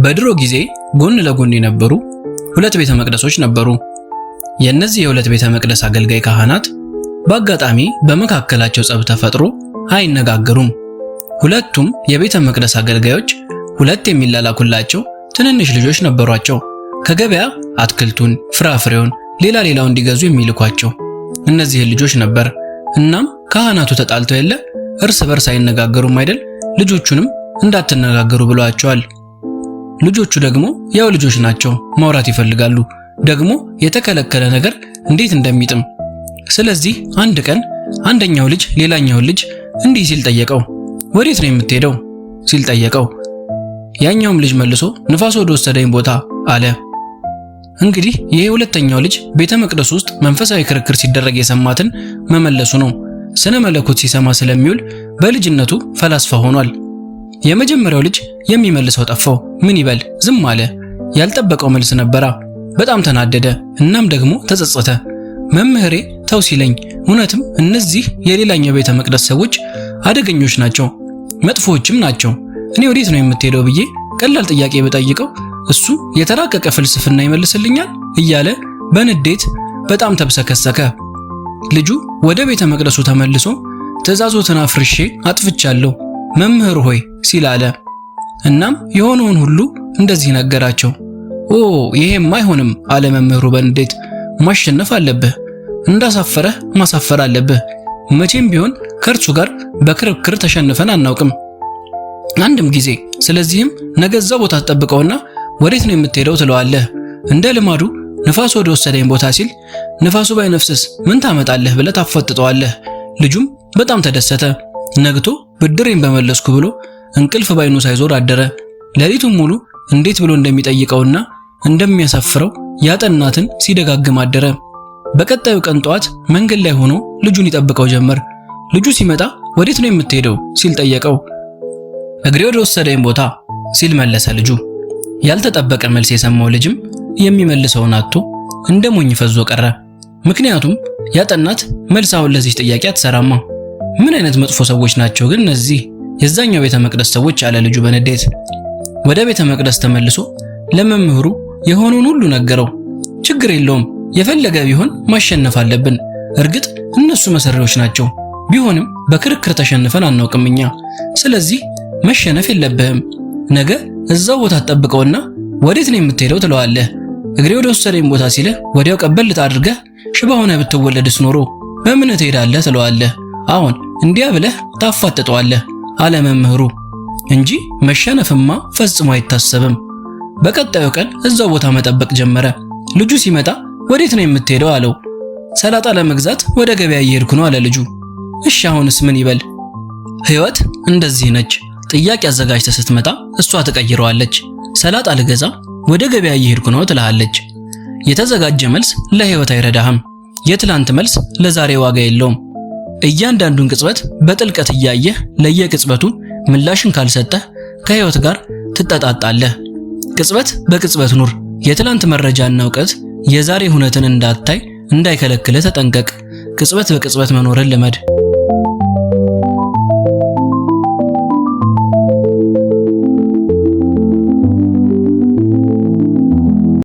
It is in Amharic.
በድሮ ጊዜ ጎን ለጎን የነበሩ ሁለት ቤተ መቅደሶች ነበሩ። የእነዚህ የሁለት ቤተ መቅደስ አገልጋይ ካህናት በአጋጣሚ በመካከላቸው ጸብ ተፈጥሮ አይነጋገሩም። ሁለቱም የቤተ መቅደስ አገልጋዮች ሁለት የሚላላኩላቸው ትንንሽ ልጆች ነበሯቸው። ከገበያ አትክልቱን፣ ፍራፍሬውን፣ ሌላው እንዲገዙ የሚልኳቸው እነዚህን ልጆች ነበር። እናም ካህናቱ ተጣልተው የለ እርስ በርስ አይነጋገሩም አይደል? ልጆቹንም እንዳትነጋገሩ ብለዋቸዋል። ልጆቹ ደግሞ ያው ልጆች ናቸው፣ ማውራት ይፈልጋሉ። ደግሞ የተከለከለ ነገር እንዴት እንደሚጥም። ስለዚህ አንድ ቀን አንደኛው ልጅ ሌላኛውን ልጅ እንዲህ ሲል ጠየቀው፣ ወዴት ነው የምትሄደው ሲል ጠየቀው። ያኛውም ልጅ መልሶ ንፋስ ወደ ወሰደኝ ቦታ አለ። እንግዲህ ይሄ ሁለተኛው ልጅ ቤተ መቅደስ ውስጥ መንፈሳዊ ክርክር ሲደረግ የሰማትን መመለሱ ነው። ስነ መለኮት ሲሰማ ስለሚውል በልጅነቱ ፈላስፋ ሆኗል። የመጀመሪያው ልጅ የሚመልሰው ጠፋው። ምን ይበል? ዝም አለ። ያልጠበቀው መልስ ነበራ። በጣም ተናደደ። እናም ደግሞ ተጸጸተ። መምህሬ ተው ሲለኝ እውነትም እነዚህ የሌላኛው ቤተ መቅደስ ሰዎች አደገኞች ናቸው፣ መጥፎዎችም ናቸው። እኔ ወዴት ነው የምትሄደው ብዬ ቀላል ጥያቄ በጠይቀው እሱ የተራቀቀ ፍልስፍና ይመልስልኛል እያለ በንዴት በጣም ተብሰከሰከ። ልጁ ወደ ቤተ መቅደሱ ተመልሶ ትእዛዞትን አፍርሼ አጥፍቻለሁ መምህር ሆይ ሲል አለ። እናም የሆነውን ሁሉ እንደዚህ ነገራቸው። ኦ ይሄም አይሆንም አለ መምህሩ በንዴት። ማሸነፍ አለብህ፣ እንዳሳፈረህ ማሳፈር አለብህ። መቼም ቢሆን ከእርሱ ጋር በክርክር ተሸንፈን አናውቅም አንድም ጊዜ። ስለዚህም ነገ እዛው ቦታ ተጠብቀውና ወዴት ነው የምትሄደው ትለዋለህ። እንደ ልማዱ ንፋስ ወደ ወሰደኝ ቦታ ሲል ንፋሱ ባይነፍስስ ምን ታመጣለህ ብለህ ታፈጥጠዋለህ። ልጁም በጣም ተደሰተ። ነግቶ ብድሬን በመለስኩ ብሎ እንቅልፍ ባይኑ ሳይዞር አደረ። ሌሊቱን ሙሉ እንዴት ብሎ እንደሚጠይቀውና እንደሚያሳፍረው ያጠናትን ሲደጋግም አደረ። በቀጣዩ ቀን ጠዋት መንገድ ላይ ሆኖ ልጁን ይጠብቀው ጀመር። ልጁ ሲመጣ ወዴት ነው የምትሄደው ሲል ጠየቀው። እግሬ ወደ ወሰደኝ ቦታ ሲል መለሰ ልጁ። ያልተጠበቀ መልስ የሰማው ልጅም የሚመልሰውን አጥቶ እንደ ሞኝ ፈዞ ቀረ። ምክንያቱም ያጠናት መልስ አሁን ለዚህ ጥያቄ አትሰራማ። ምን አይነት መጥፎ ሰዎች ናቸው ግን እነዚህ የዛኛው ቤተ መቅደስ ሰዎች አለ ልጁ በንዴት። ወደ ቤተ መቅደስ ተመልሶ ለመምህሩ የሆነውን ሁሉ ነገረው። ችግር የለውም፣ የፈለገ ቢሆን ማሸነፍ አለብን። እርግጥ እነሱ መሰሪዎች ናቸው፣ ቢሆንም በክርክር ተሸንፈን አናውቅም እኛ። ስለዚህ መሸነፍ የለብህም። ነገ እዛው ቦታ ተጠብቀውና ወዴት ነው የምትሄደው ትለዋለህ። እግሬ ወደ ወሰደኝ ቦታ ሲልህ ወዲያው ቀበልት አድርገህ ሽባ ሆነህ ብትወለድስ ኖሮ በምን ትሄዳለህ ትለዋለህ። አሁን እንዲያ ብለህ ታፋጥጠዋለህ አለ መምህሩ እንጂ መሸነፍማ ፈጽሞ አይታሰብም። በቀጣዩ ቀን እዛው ቦታ መጠበቅ ጀመረ። ልጁ ሲመጣ ወዴት ነው የምትሄደው አለው። ሰላጣ ለመግዛት ወደ ገበያ እየሄድኩ ነው አለ ልጁ። እሺ አሁንስ ምን ይበል? ህይወት እንደዚህ ነች። ጥያቄ አዘጋጅተህ ስትመጣ እሷ ትቀይረዋለች። ሰላጣ ልገዛ ወደ ገበያ እየሄድኩ ነው ትልሃለች። የተዘጋጀ መልስ ለህይወት አይረዳህም። የትላንት መልስ ለዛሬ ዋጋ የለውም። እያንዳንዱን ቅጽበት በጥልቀት እያየህ ለየቅጽበቱ ምላሽን ካልሰጠህ ከህይወት ጋር ትጠጣጣለህ። ቅጽበት በቅጽበት ኑር። የትላንት መረጃና ዕውቀት የዛሬ ሁነትን እንዳታይ እንዳይከለክልህ ተጠንቀቅ። ቅጽበት በቅጽበት መኖርን ልመድ።